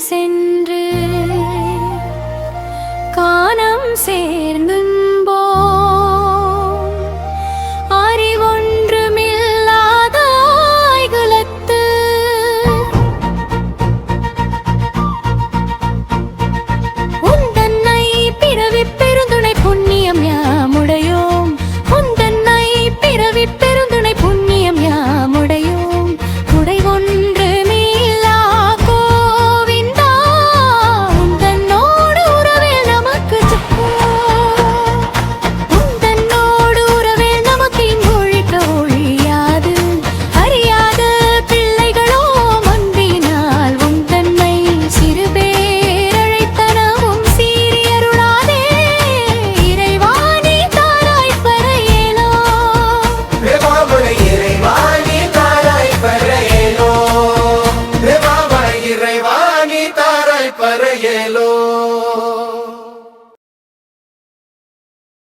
சென்று காணம் சேர்ந்துன்போ அறிவொன்றுமில்லாதாய் குலத்து உந்தன்னை பிறவி பெருந்துணை புண்ணியம் யாமுடையோம் உந்தன்னை பிறவி பெருந்துணை புண்ணியம் யாமுடையோம் குடை ஒன்று மீளா கோவிந்தா உந்தன்னோடு உறவில் நமக்கு உந்தன்னோடு உறவில் நமக்கு இங்கொழிக்க ஒழியாது அறியாத பிள்ளைகளோ மன்றினால் உந்தன்னை சிறுபேரழைத்தனவும் சீரியருளாதே இறைவாணி தாராய் பரையேலோ இறைவாணி தாராய் பரையேலோ இறைவாணி தாராய் பரையேலோ